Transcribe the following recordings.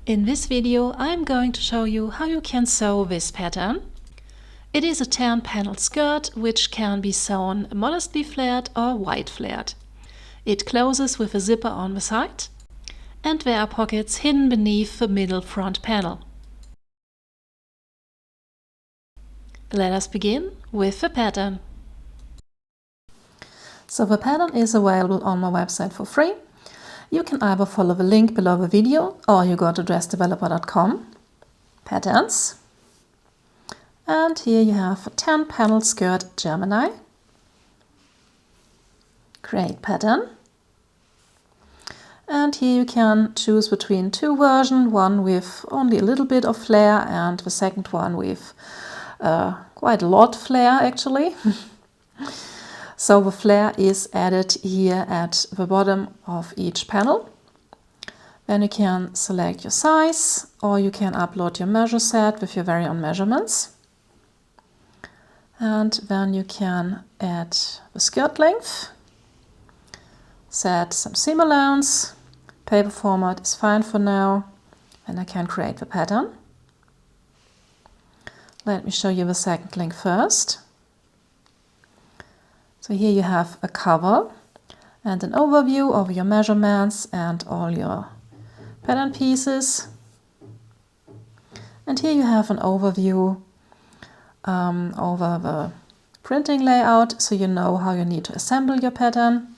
In this video I'm going to show you how you can sew this pattern. It is a 10-panel skirt which can be sewn modestly flared or wide flared. It closes with a zipper on the side and there are pockets hidden beneath the middle front panel. Let us begin with the pattern. So the pattern is available on my website for free. You can either follow the link below the video or you go to dressdeveloper.com, patterns, and here you have a 10-panel skirt Gemini, create pattern, and here you can choose between two versions, one with only a little bit of flare and the second one with quite a lot of flare actually. So the flare is added here at the bottom of each panel. Then you can select your size or you can upload your measure set with your very own measurements. And then you can add the skirt length, set some seam allowance, paper format is fine for now, and I can create the pattern. Let me show you the second link first. So here you have a cover and an overview of your measurements and all your pattern pieces. And here you have an overview over the printing layout, so you know how you need to assemble your pattern.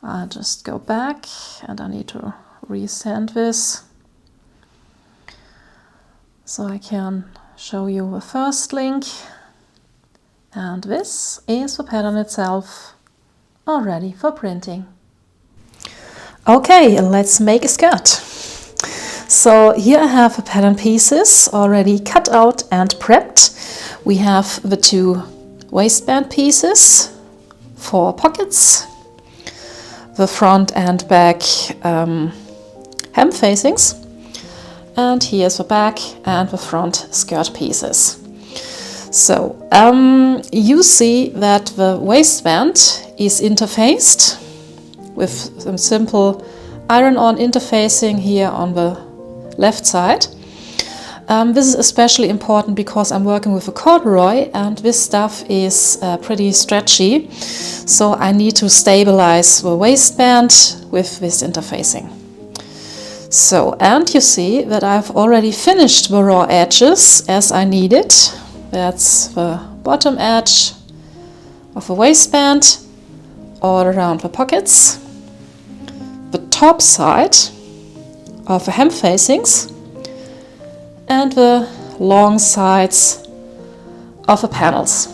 I'll just go back and I need to resend this so I can show you the first link. And this is the pattern itself, all ready for printing. Okay, let's make a skirt. So here I have the pattern pieces already cut out and prepped. We have the two waistband pieces, 4 pockets, the front and back hem facings, and here's the back and the front skirt pieces. So you see that the waistband is interfaced with some simple iron-on interfacing here on the left side. This is especially important because I'm working with a corduroy and this stuff is pretty stretchy, so I need to stabilize the waistband with this interfacing. So, and you see that I've already finished the raw edges as I need it. That's the bottom edge of the waistband, all around the pockets, the top side of the hem facings, and the long sides of the panels.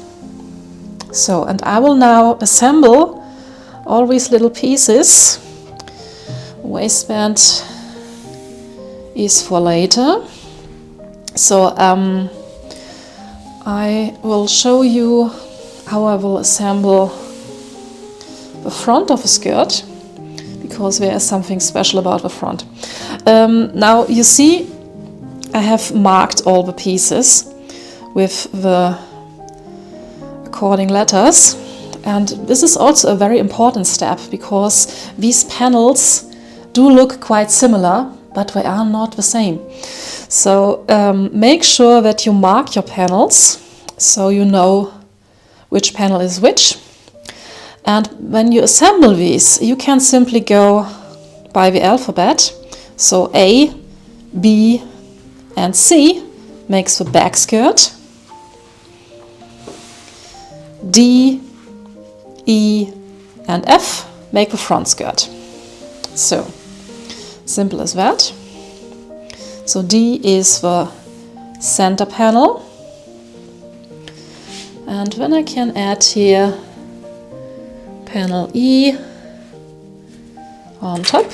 So, and I will now assemble all these little pieces. Waistband is for later. So, I will show you how I will assemble the front of a skirt, because there is something special about the front. Now you see I have marked all the pieces with the according letters, and this is also a very important step because these panels do look quite similar, but they are not the same. So make sure that you mark your panels so you know which panel is which. And when you assemble these, you can simply go by the alphabet. So A, B, and C makes the back skirt. D, E, and F make the front skirt. So simple as that. So D is the center panel, and then I can add here panel E on top.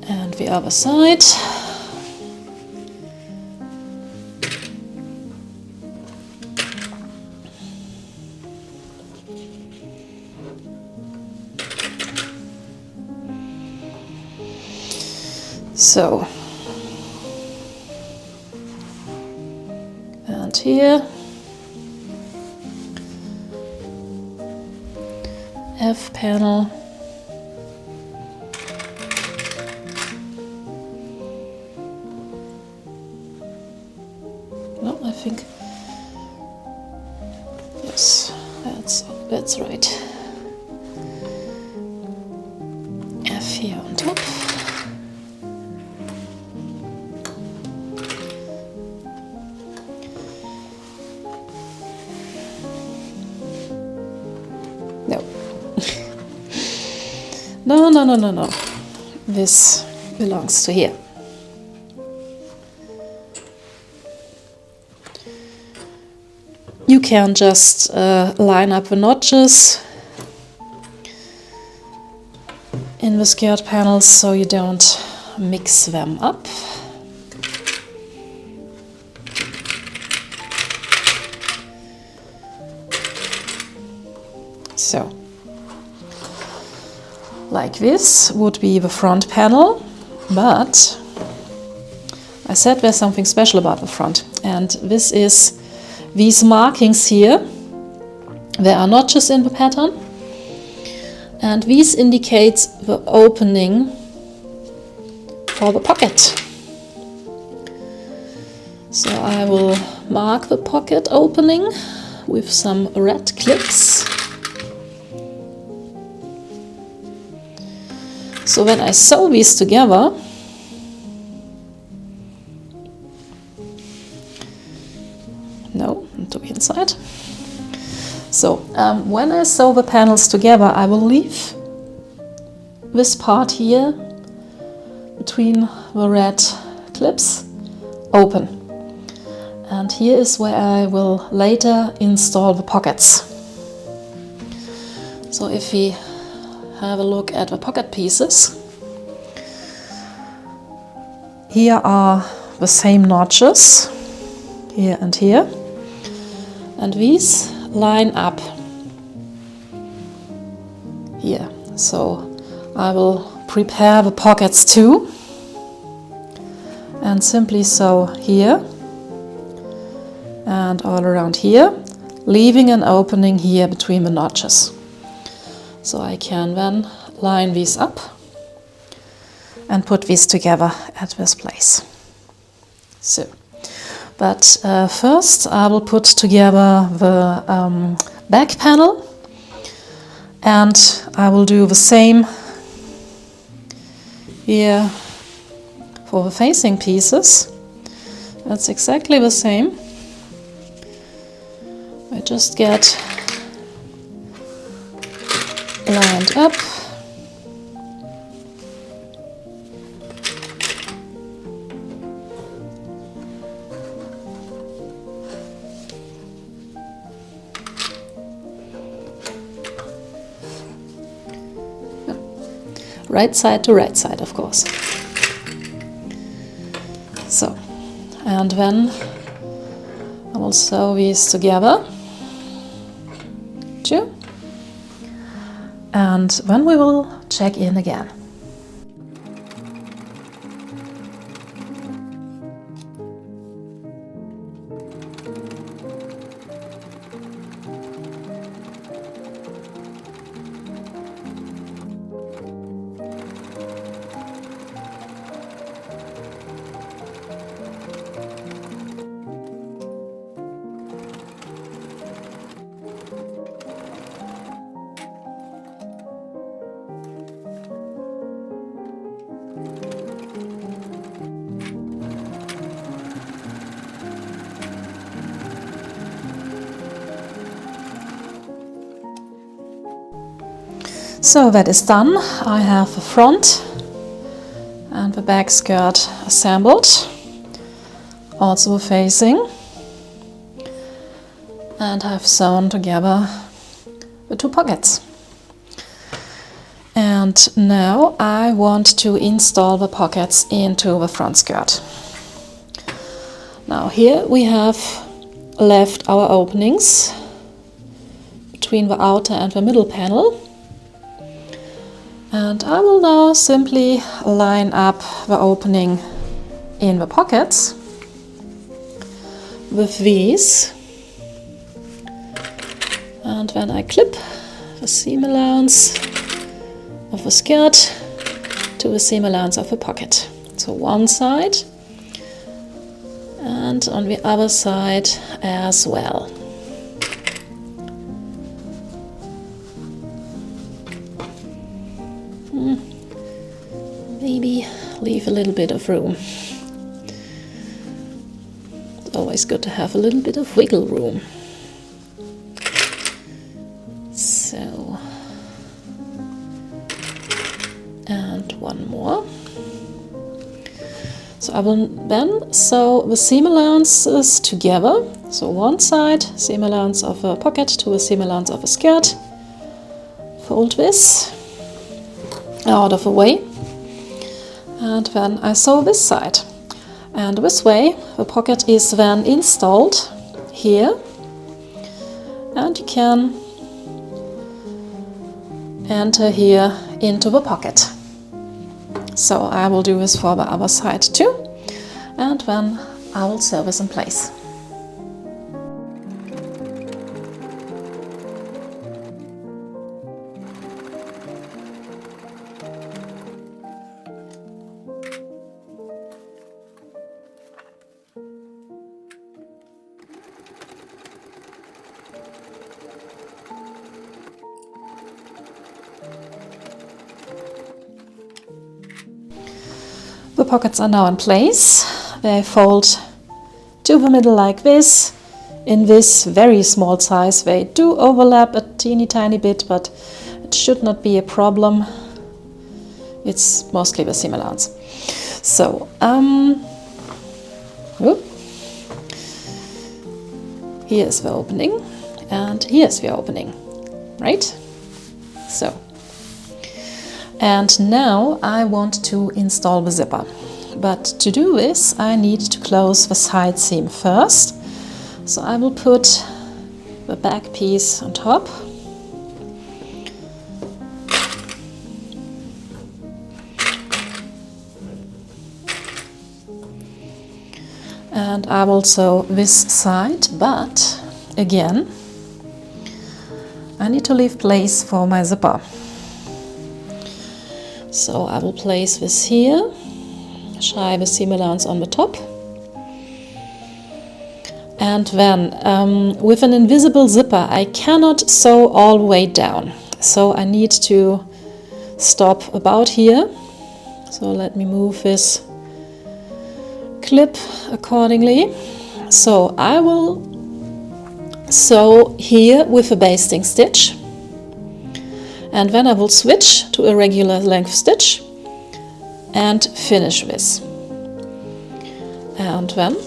And the other side. So and here, F panel, no, I think, yes, that's right, F here on top. No. This belongs to here. You can just line up the notches in the skirt panels so you don't mix them up. So, like this would be the front panel, but I said there's something special about the front, and this is these markings here. There are notches in the pattern, and these indicate the opening for the pocket. So I will mark the pocket opening with some red clips. So when I sew these together, no, to the inside. So when I sew the panels together, I will leave this part here between the red clips open. And here is where I will later install the pockets. So if we have a look at the pocket pieces. Here are the same notches, here and here, and these line up here. So I will prepare the pockets too, and simply sew here and all around here, leaving an opening here between the notches. So I can then line these up and put these together at this place. So, but first I will put together the back panel, and I will do the same here for the facing pieces. That's exactly the same. I just get lined up. Right side to right side, of course. So, and then I will sew these together too. And then we will check in again. So that is done. I have the front and the back skirt assembled, also facing, and I've sewn together the two pockets. And now I want to install the pockets into the front skirt. Now here we have left our openings between the outer and the middle panel. And I will now simply line up the opening in the pockets with these, and then I clip the seam allowance of the skirt to the seam allowance of the pocket. So one side and on the other side as well. Maybe leave a little bit of room. It's always good to have a little bit of wiggle room. So, and one more. So I will then sew the seam allowances together. So one side, seam allowance of a pocket to a seam allowance of a skirt. Fold this out of the way. And then I sew this side. And this way the pocket is then installed here. And you can enter here into the pocket. So I will do this for the other side too, and then I will sew this in place. The pockets are now in place. They fold to the middle like this. In this very small size they do overlap a teeny tiny bit, but it should not be a problem. It's mostly the seam allowance. So, here's the opening and here's the opening, right? So. And now I want to install the zipper. But to do this I need to close the side seam first. So I will put the back piece on top. And I will sew this side, but again I need to leave place for my zipper. So I will place this here, shy the seam allowance on the top. And then with an invisible zipper I cannot sew all the way down. So I need to stop about here. So let me move this clip accordingly. So I will sew here with a basting stitch. And then I will switch to a regular length stitch and finish this. And then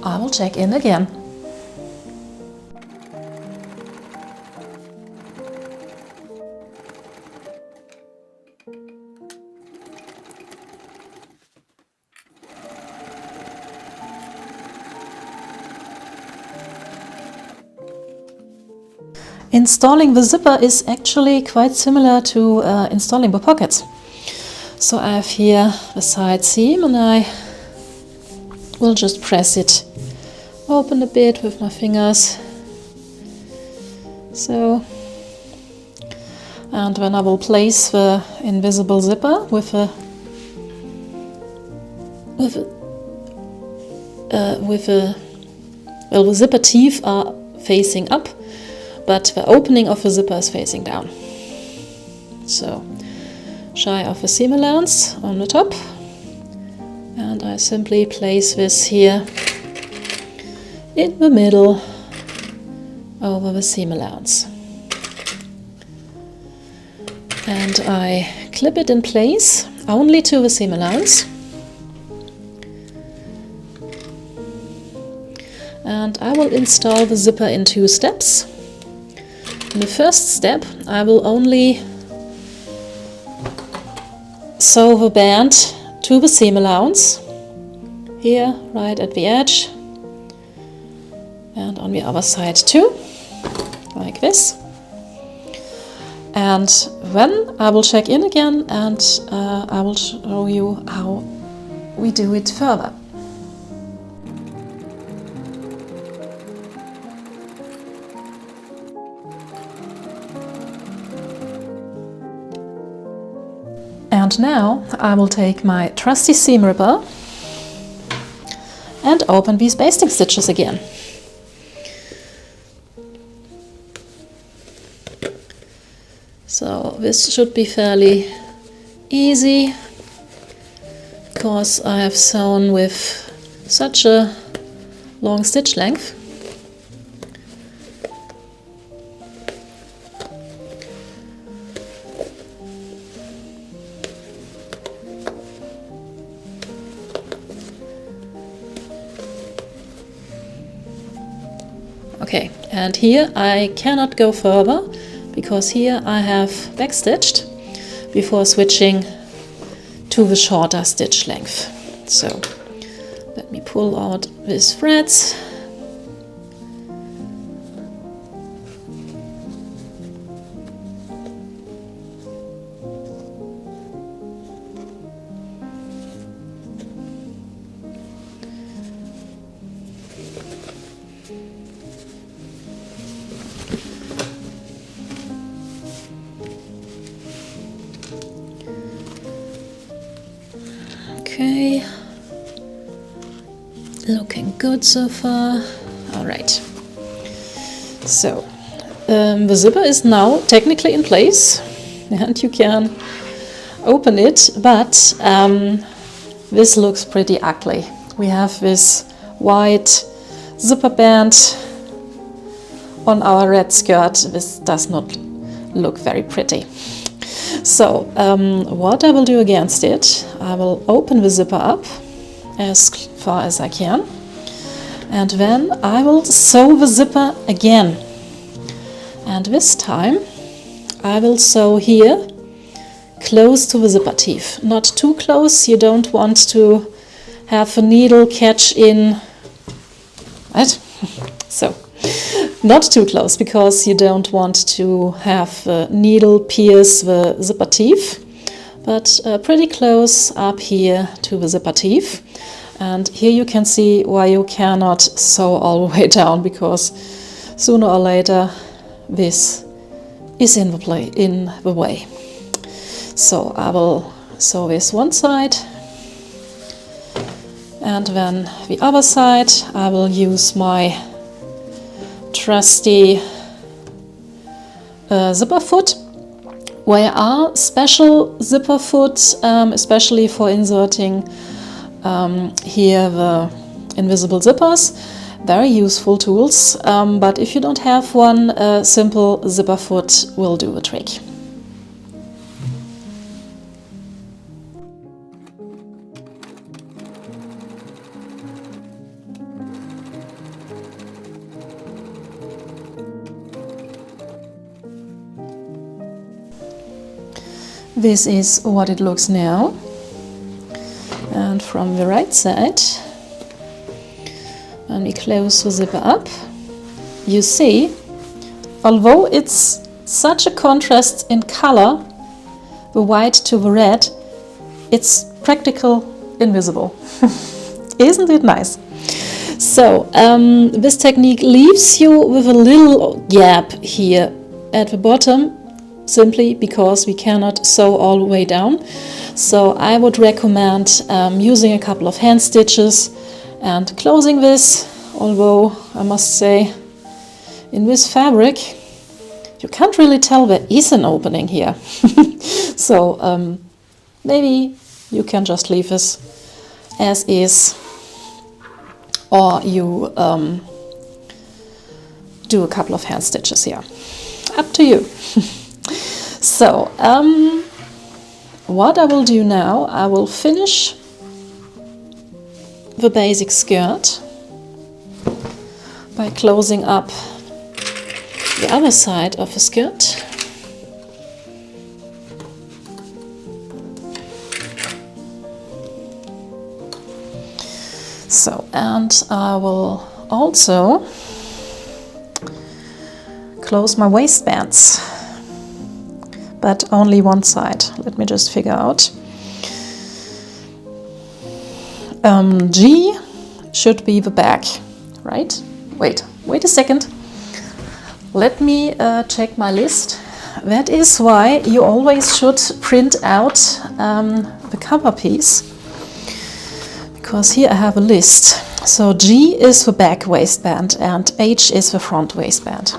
I will check in again. Installing the zipper is actually quite similar to installing the pockets. So I have here the side seam and I will just press it open a bit with my fingers. So, and then I will place the invisible zipper with the zipper teeth are facing up, but the opening of the zipper is facing down. So, shy of the seam allowance on the top, and I simply place this here in the middle over the seam allowance. And I clip it in place only to the seam allowance. And I will install the zipper in 2 steps. In the first step, I will only sew the band to the seam allowance, here right at the edge, and on the other side too, like this. And then I will check in again and I will show you how we do it further. And now I will take my trusty seam ripper and open these basting stitches again. So this should be fairly easy because I have sewn with such a long stitch length. Okay, and here I cannot go further because here I have backstitched before switching to the shorter stitch length. So let me pull out these threads. Okay, looking good so far. All right. So the zipper is now technically in place and you can open it, but this looks pretty ugly. We have this white zipper band on our red skirt. This does not look very pretty. So what I will do against it, I will open the zipper up as far as I can, and then I will sew the zipper again. And this time I will sew here close to the zipper teeth. Not too close, you don't want to have a needle catch in, right? So not too close, because you don't want to have the needle pierce the zipper teeth, but pretty close up here to the zipper teeth. And here you can see why you cannot sew all the way down, because sooner or later this is in the way. So I will sew this one side, and then the other side I will use my trusty zipper foot. There are special zipper foot, especially for inserting here the invisible zippers. Very useful tools, but if you don't have one, a simple zipper foot will do the trick. This is what it looks now, and from the right side, when we close the zipper up, you see, although it's such a contrast in color, the white to the red, it's practically invisible. Isn't it nice? So this technique leaves you with a little gap here at the bottom, simply because we cannot sew all the way down. So I would recommend using a couple of hand stitches and closing this, although I must say in this fabric you can't really tell there is an opening here. So maybe you can just leave this as is, or you do a couple of hand stitches here. Up to you. So, what I will do now, I will finish the basic skirt by closing up the other side of the skirt. So, and I will also close my waistbands, but only one side. Let me just figure out. G should be the back, right? Wait a second. Let me check my list, that is why you always should print out the cover piece, because here I have a list. So G is the back waistband and H is the front waistband.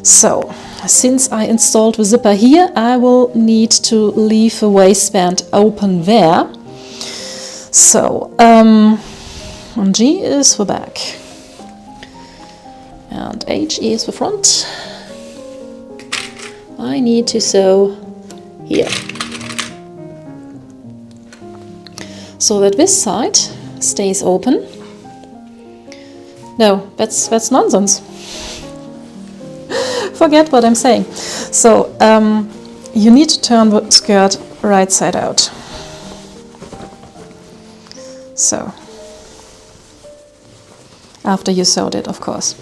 So since I installed the zipper here, I will need to leave the waistband open there. So G is the back and H is the front. I need to sew here, so that this side stays open. No, that's nonsense. Forget what I'm saying. So you need to turn the skirt right side out. So after you sewed it, of course.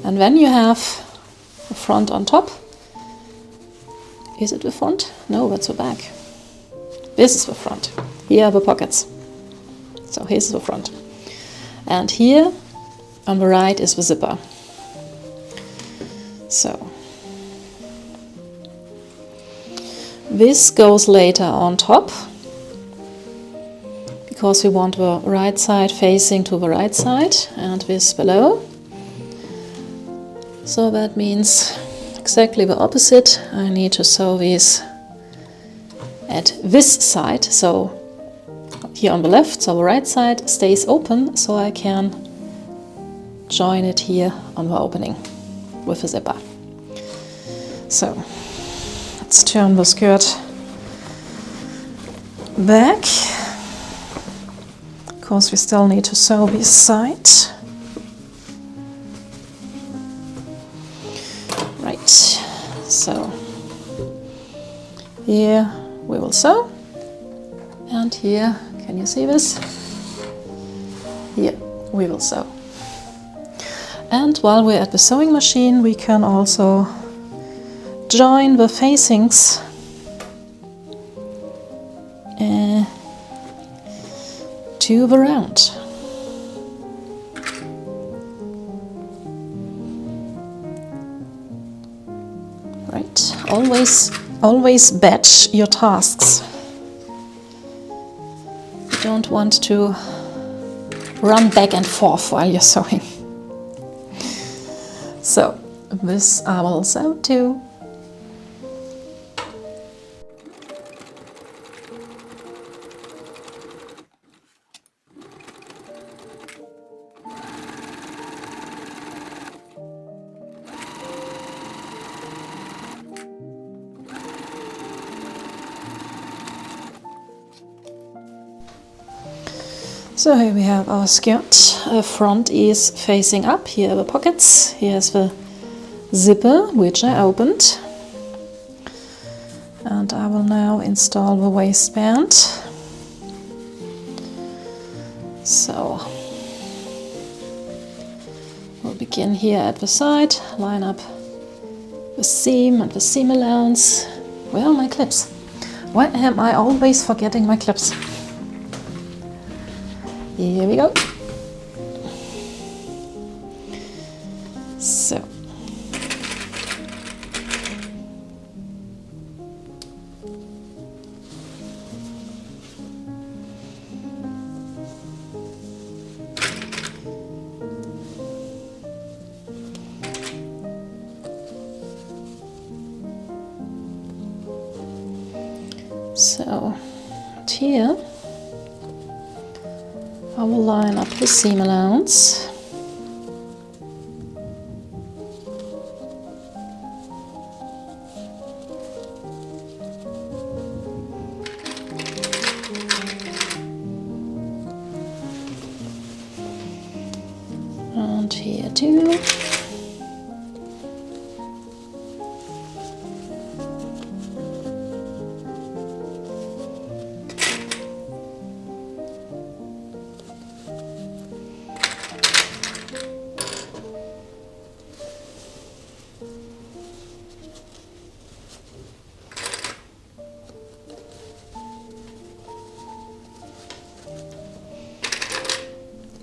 And then you have the front on top. Is it the front? No, that's the back. This is the front. Here are the pockets. So here's the front. And here on the right is the zipper. So this goes later on top, because we want the right side facing to the right side and this below. So that means exactly the opposite. I need to sew these at this side, so here on the left, so the right side stays open, so I can join it here on the opening with a zipper. So let's turn the skirt back, because we still need to sew this side. Right, so here we will sew, and here, can you see this? Here we will sew. And while we're at the sewing machine, we can also join the facings to the round. Right, always batch your tasks. You don't want to run back and forth while you're sewing. So this I will sew too. So here we have our skirt. Front is facing up. Here are the pockets. Here's the zipper, which I opened. And I will now install the waistband. So we'll begin here at the side, line up the seam and the seam allowance. Where are my clips? Why am I always forgetting my clips? Here we go. So here I will line up the seam allowance. And here too.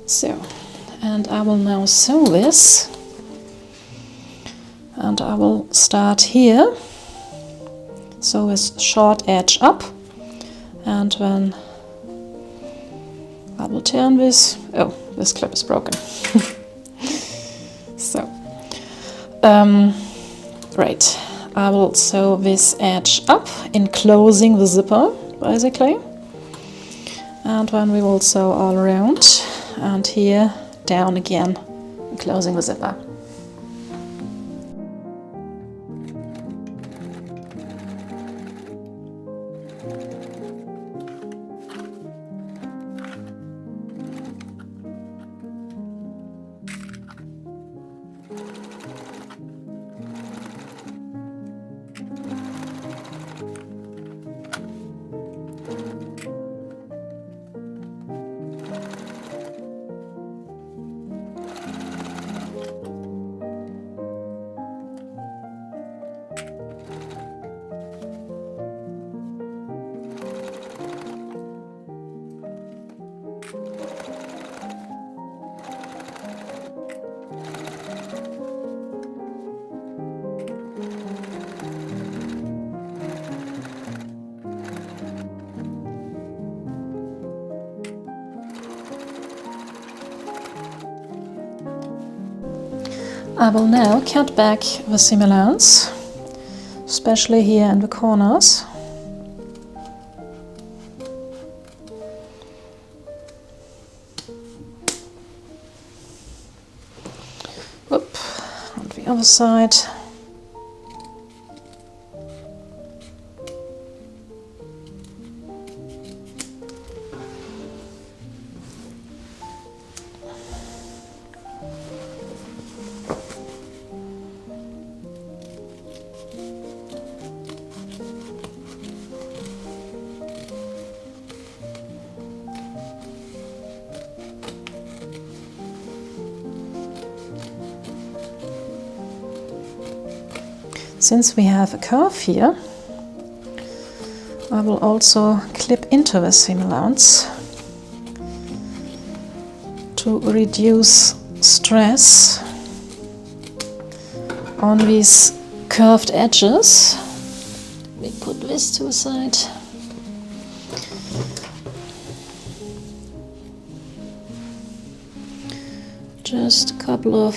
So, and I will now sew this And I will start here, so with short edge up, and then I will turn this. Oh, this clip is broken. So, right, I will sew this edge up, enclosing the zipper, basically. And then we will sew all around, and here down again, enclosing the zipper. I will now cut back the seam allowance, especially here in the corners. Whoop, on the other side. Since we have a curve here, I will also clip into the seam allowance to reduce stress on these curved edges. We put this to the side. Just a couple of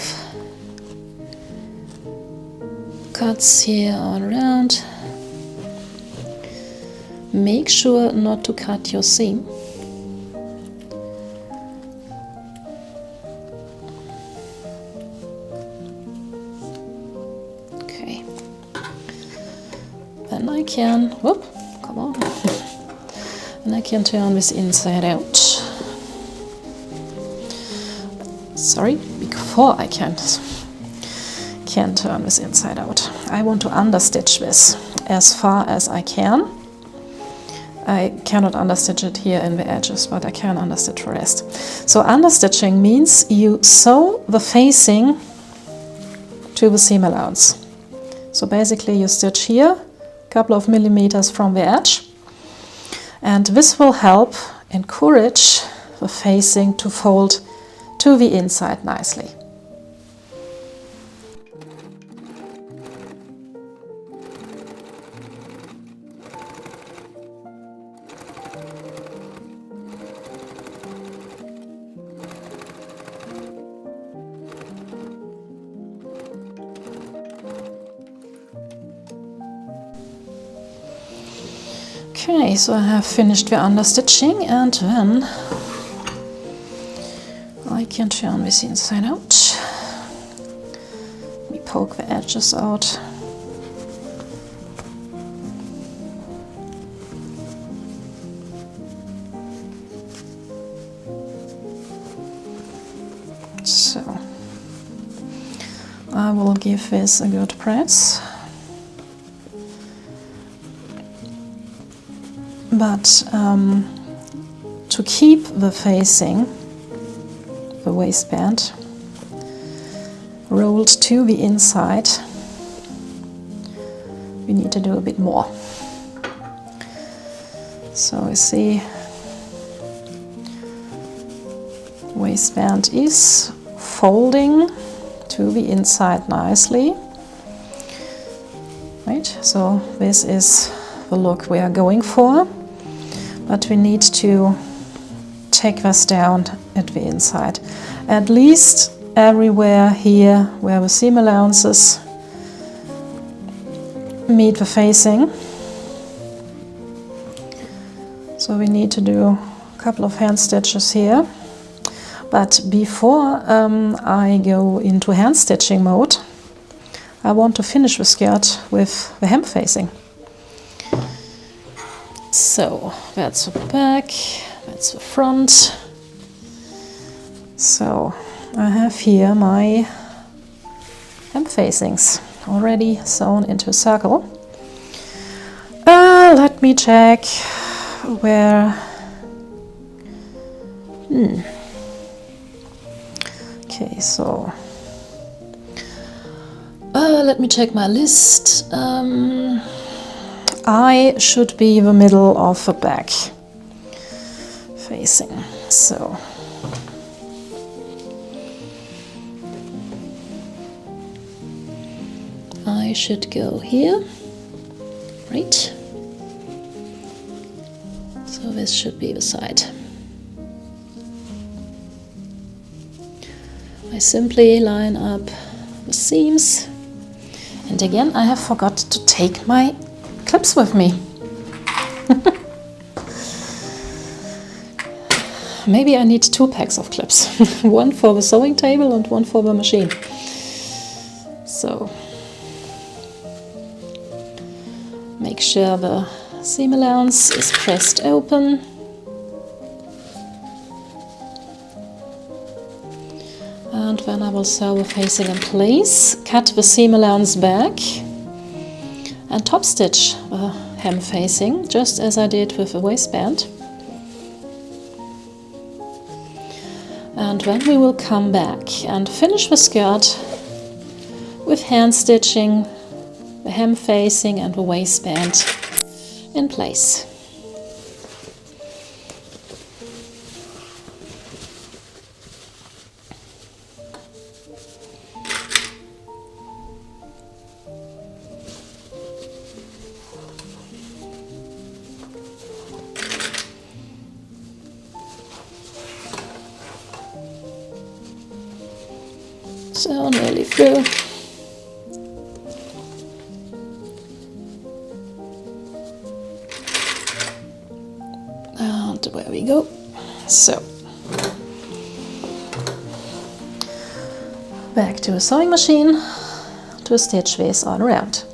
cuts here all around. Make sure not to cut your seam. Okay. Then I can, whoop, come on. And I can turn this inside out. Sorry, before I can turn this inside out. I want to understitch this as far as I can. I cannot understitch it here in the edges, but I can understitch the rest. So understitching means you sew the facing to the seam allowance. So basically you stitch here, a couple of millimeters from the edge, and this will help encourage the facing to fold to the inside nicely. Okay, so I have finished the understitching, and then I can turn this inside out. We poke the edges out. So I will give this a good press. But to keep the facing, the waistband, rolled to the inside, we need to do a bit more. So you see, waistband is folding to the inside nicely. Right, so this is the look we are going for, but we need to take this down at the inside. At least everywhere here where the seam allowances meet the facing. So we need to do a couple of hand stitches here. But before I go into hand stitching mode, I want to finish the skirt with the hem facing. So that's the back, that's the front. So I have here my hem facings already sewn into a circle. Let me check where. Okay, so let me check my list. I should be the middle of the back facing. So I should go here, right? So this should be the side. I simply line up the seams, and again I have forgot to take my clips with me. Maybe I need 2 packs of clips, one for the sewing table and one for the machine. So make sure the seam allowance is pressed open. And then I will sew the facing in place, cut the seam allowance back and top stitch the hem facing, just as I did with the waistband. And then we will come back and finish the skirt with hand stitching the hem facing and the waistband in place. So nearly through. And where we go. So back to a sewing machine to stitch this all around.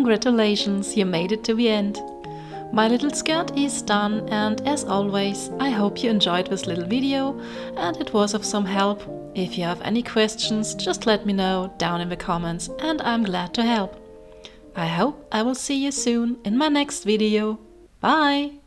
Congratulations, you made it to the end. My little skirt is done, and as always, I hope you enjoyed this little video and it was of some help. If you have any questions, just let me know down in the comments and I'm glad to help. I hope I will see you soon in my next video. Bye!